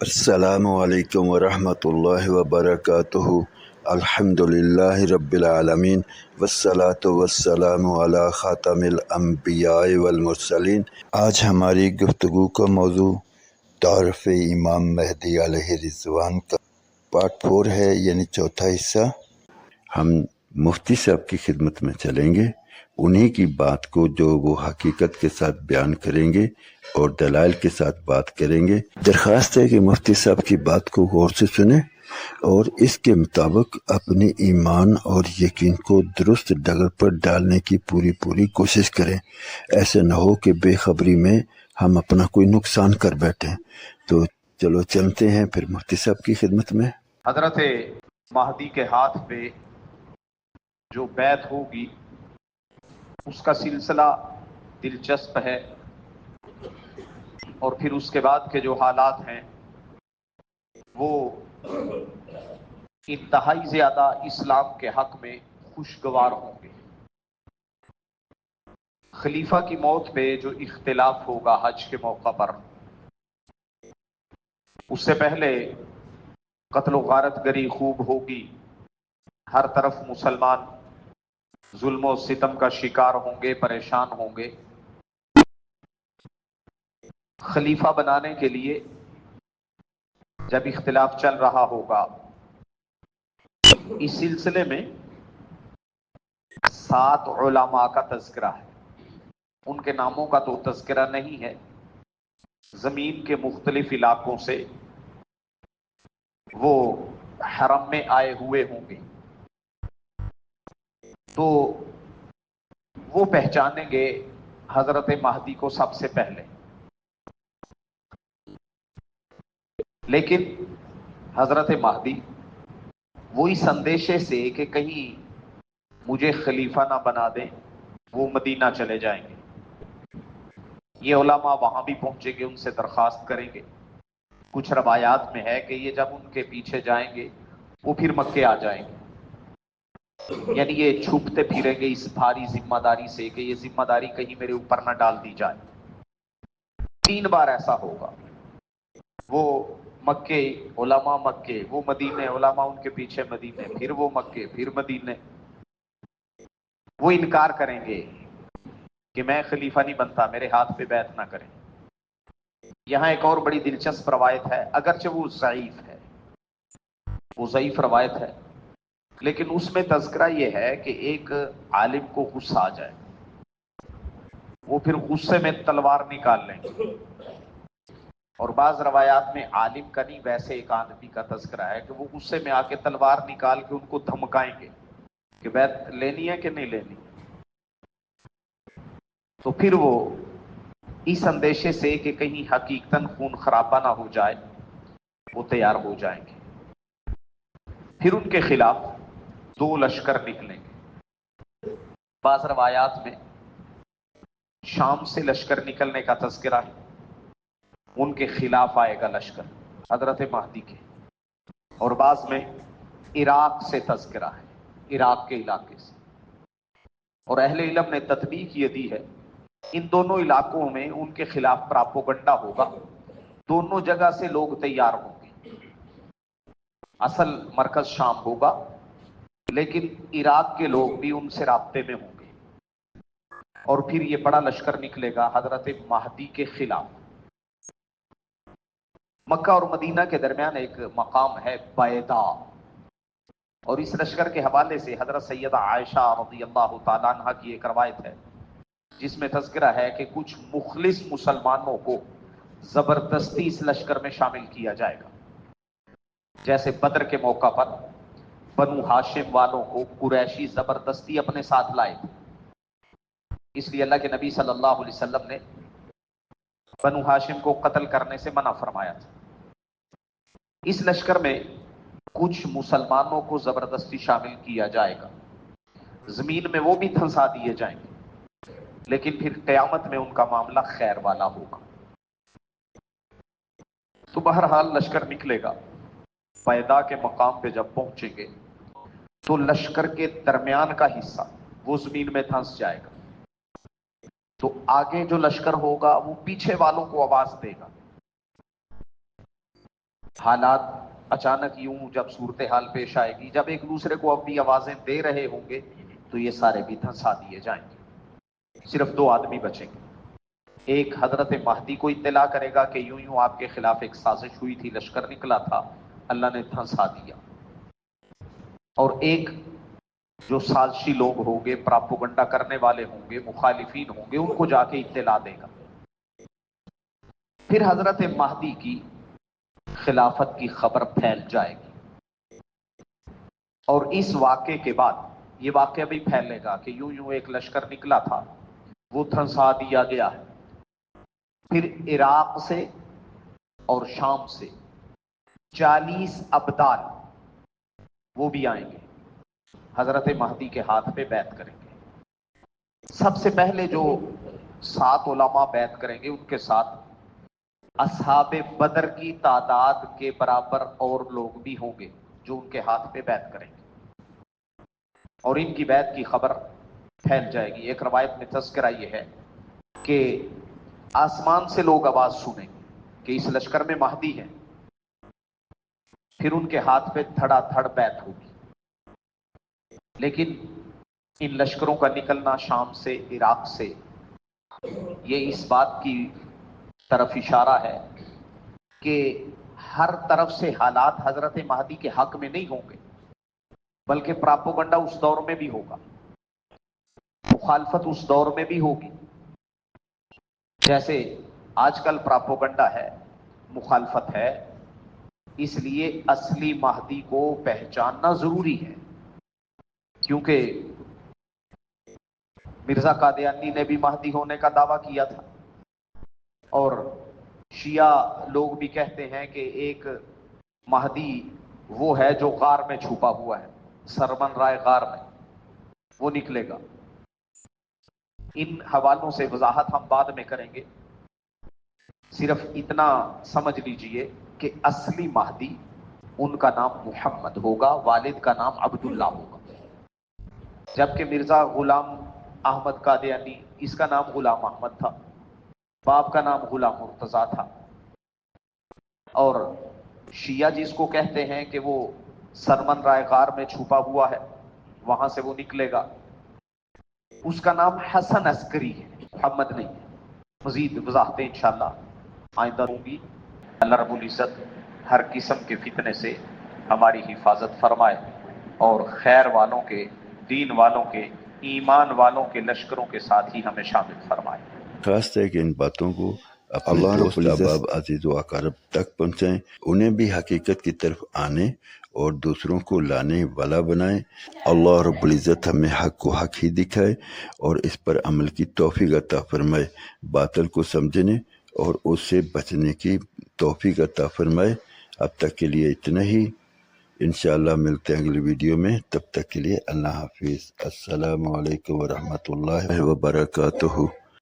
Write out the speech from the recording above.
السلام علیکم ورحمۃ اللہ وبرکاتہ۔ الحمدللہ رب العالمین والصلاة والسلام علی خاتم الانبیاء والمرسلین۔ آج ہماری گفتگو کا موضوع تعارف امام مہدی علیہ رضوان کا پارٹ 4 ہے، یعنی چوتھا حصہ۔ ہم مفتی صاحب کی خدمت میں چلیں گے، انہی کی بات کو جو وہ حقیقت کے ساتھ بیان کریں گے اور دلائل کے ساتھ بات کریں گے۔ درخواست ہے کہ مفتی صاحب کی بات کو غور سے سنیں اور اس کے مطابق اپنے ایمان اور یقین کو درست ڈگر پر ڈالنے کی پوری کوشش کریں۔ ایسے نہ ہو کہ بے خبری میں ہم اپنا کوئی نقصان کر بیٹھیں۔ تو چلو چلتے ہیں پھر مفتی صاحب کی خدمت میں۔ حضرت مہدی کے ہاتھ پہ جو بیعت ہوگی اس کا سلسلہ دلچسپ ہے، اور پھر اس کے بعد کے جو حالات ہیں وہ انتہائی زیادہ اسلام کے حق میں خوشگوار ہوں گے۔ خلیفہ کی موت پہ جو اختلاف ہوگا حج کے موقع پر، اس سے پہلے قتل و غارت گری خوب ہوگی، ہر طرف مسلمان ظلم و ستم کا شکار ہوں گے، پریشان ہوں گے۔ خلیفہ بنانے کے لیے جب اختلاف چل رہا ہوگا، اس سلسلے میں 7 علماء کا تذکرہ ہے۔ ان کے ناموں کا تو تذکرہ نہیں ہے، زمین کے مختلف علاقوں سے وہ حرم میں آئے ہوئے ہوں گے، تو وہ پہچانیں گے حضرت مہدی کو سب سے پہلے۔ لیکن حضرت مہدی وہی اندیشے سے کہ کہیں مجھے خلیفہ نہ بنا دیں، وہ مدینہ چلے جائیں گے۔ یہ علماء وہاں بھی پہنچیں گے، ان سے درخواست کریں گے۔ کچھ روایات میں ہے کہ یہ جب ان کے پیچھے جائیں گے وہ پھر مکے آ جائیں گے، یعنی یہ چھپتے پھریں گے اس بھاری ذمہ داری سے کہ یہ ذمہ داری کہیں میرے اوپر نہ ڈال دی جائے۔ 3 بار ایسا ہوگا، وہ مکے علماء مکے، وہ مدینے علماء ان کے پیچھے مدینے، پھر وہ مکے، پھر مدینے۔ وہ انکار کریں گے کہ میں خلیفہ نہیں بنتا، میرے ہاتھ پہ بیعت نہ کریں۔ یہاں ایک اور بڑی دلچسپ روایت ہے، اگرچہ وہ ضعیف روایت ہے، لیکن اس میں تذکرہ یہ ہے کہ ایک عالم کو غصہ آ جائے، وہ پھر غصے میں تلوار نکال لیں گے۔ اور بعض روایات میں عالم کا نہیں، ویسے ایک آدمی کا تذکرہ ہے کہ وہ غصے میں آ کے تلوار نکال کے ان کو دھمکائیں گے کہ بیعت لینی ہے کہ نہیں لینی۔ تو پھر وہ اس اندیشے سے کہ کہیں حقیقتاً خون خرابہ نہ ہو جائے، وہ تیار ہو جائیں گے۔ پھر ان کے خلاف 2 لشکر نکلیں گے۔ بعض روایات میں شام سے لشکر نکلنے کا تذکرہ ہے، ان کے خلاف آئے گا لشکر حضرت مہدی کے۔ اور بعض میں عراق سے تذکرہ ہے، عراق کے علاقے سے۔ اور اہل علم نے تطبیق یہ دی ہے، ان دونوں علاقوں میں ان کے خلاف پراپوگنڈا ہوگا، دونوں جگہ سے لوگ تیار ہوں گے۔ اصل مرکز شام ہوگا، لیکن عراق کے لوگ بھی ان سے رابطے میں ہوں گے، اور پھر یہ بڑا لشکر نکلے گا حضرت مہدی کے خلاف۔ مکہ اور مدینہ کے درمیان ایک مقام ہے بیدا، اور اس لشکر کے حوالے سے حضرت سیدہ عائشہ رضی اللہ تعالیٰ عنہ کی ایک روایت ہے جس میں تذکرہ ہے کہ کچھ مخلص مسلمانوں کو زبردستی اس لشکر میں شامل کیا جائے گا۔ جیسے بدر کے موقع پر بنو ہاشم والوں کو قریشی زبردستی اپنے ساتھ لائے تھے، اس لیے اللہ کے نبی صلی اللہ علیہ وسلم نے بنو ہاشم کو قتل کرنے سے منع فرمایا تھا۔ اس لشکر میں کچھ مسلمانوں کو زبردستی شامل کیا جائے گا، زمین میں وہ بھی دھنسا دیے جائیں گے، لیکن پھر قیامت میں ان کا معاملہ خیر والا ہوگا۔ تو بہرحال لشکر نکلے گا، بیدا کے مقام پہ جب پہنچیں گے تو لشکر کے درمیان کا حصہ وہ زمین میں دھنس جائے گا، تو آگے جو لشکر ہوگا وہ پیچھے والوں کو آواز دے گا حالات اچانک یوں جب صورتحال پیش آئے گی، جب ایک دوسرے کو اپنی آوازیں دے رہے ہوں گے تو یہ سارے بھی دھنسا دیے جائیں گے، صرف دو آدمی بچیں گے۔ ایک حضرت مہدی کو اطلاع کرے گا کہ یوں یوں آپ کے خلاف ایک سازش ہوئی تھی، لشکر نکلا تھا، اللہ نے دھنسا دیا۔ اور ایک جو سازشی لوگ ہوں گے، پراپوگنڈا کرنے والے ہوں گے، مخالفین ہوں گے، ان کو جا کے اطلاع دے گا۔ پھر حضرت مہدی کی خلافت کی خبر پھیل جائے گی، اور اس واقعے کے بعد یہ واقعہ بھی پھیلے گا کہ یوں یوں ایک لشکر نکلا تھا، وہ دھنسا دیا گیا ہے۔ پھر عراق سے اور شام سے 40 ابدال وہ بھی آئیں گے، حضرت مہدی کے ہاتھ پہ بیعت کریں گے۔ سب سے پہلے جو 7 علماء بیعت کریں گے، ان کے ساتھ اصحاب بدر کی تعداد کے برابر اور لوگ بھی ہوں گے جو ان کے ہاتھ پہ بیعت کریں گے، اور ان کی بیعت کی خبر پھیل جائے گی۔ ایک روایت میں تذکرہ یہ ہے کہ آسمان سے لوگ آواز سنیں گے کہ اس لشکر میں مہدی ہے، پھر ان کے ہاتھ پہ دھڑا دھڑ بیعت ہوگی۔ لیکن ان لشکروں کا نکلنا شام سے، عراق سے، یہ اس بات کی طرف اشارہ ہے کہ ہر طرف سے حالات حضرت مہدی کے حق میں نہیں ہوں گے، بلکہ پراپوگنڈا اس دور میں بھی ہوگا، مخالفت اس دور میں بھی ہوگی۔ جیسے آج کل پراپوگنڈا ہے، مخالفت ہے، اس لیے اصلی مہدی کو پہچاننا ضروری ہے، کیونکہ مرزا قادیانی نے بھی مہدی ہونے کا دعویٰ کیا تھا، اور شیعہ لوگ بھی کہتے ہیں کہ ایک مہدی وہ ہے جو غار میں چھپا ہوا ہے، سرمن رائے غار میں، وہ نکلے گا۔ ان حوالوں سے وضاحت ہم بعد میں کریں گے، صرف اتنا سمجھ لیجئے کہ اصلی مہدی ان کا نام محمد ہوگا، والد کا نام عبداللہ ہوگا، جبکہ مرزا غلام احمد قادیانی، اس کا نام غلام احمد تھا، باپ کا نام غلام مرتضیٰ تھا۔ اور شیعہ جس کو کہتے ہیں کہ وہ سرمن رائے غار میں چھپا ہوا ہے، وہاں سے وہ نکلے گا، اس کا نام حسن عسکری ہے، محمد نہیں ہے۔ مزید وضاحتیں انشاءاللہ آئندہ ہوں گی۔ اللہ رب العزت ہر قسم کے فتنے سے ہماری حفاظت فرمائے، اور خیر والوں کے، دین والوں کے، ایمان والوں کے لشکروں کے ساتھ ہی ہمیں شامل فرمائے۔ خاص ہے کہ ان باتوں کو اپنے دوست احباب عزیز و اقارب تک پہنچائیں، انہیں بھی حقیقت کی طرف آنے اور دوسروں کو لانے والا بنائیں۔ اللہ رب العزت ہمیں حق کو حق ہی دکھائے اور اس پر عمل کی توفیق عطا فرمائے، باطل کو سمجھنے اور اس سے بچنے کی توفیق عطا فرمائے۔ اب تک کے لیے اتنا ہی، انشاءاللہ ملتے ہیں اگلی ویڈیو میں، تب تک کے لیے اللہ حافظ۔ السلام علیکم ورحمۃ اللہ وبرکاتہ۔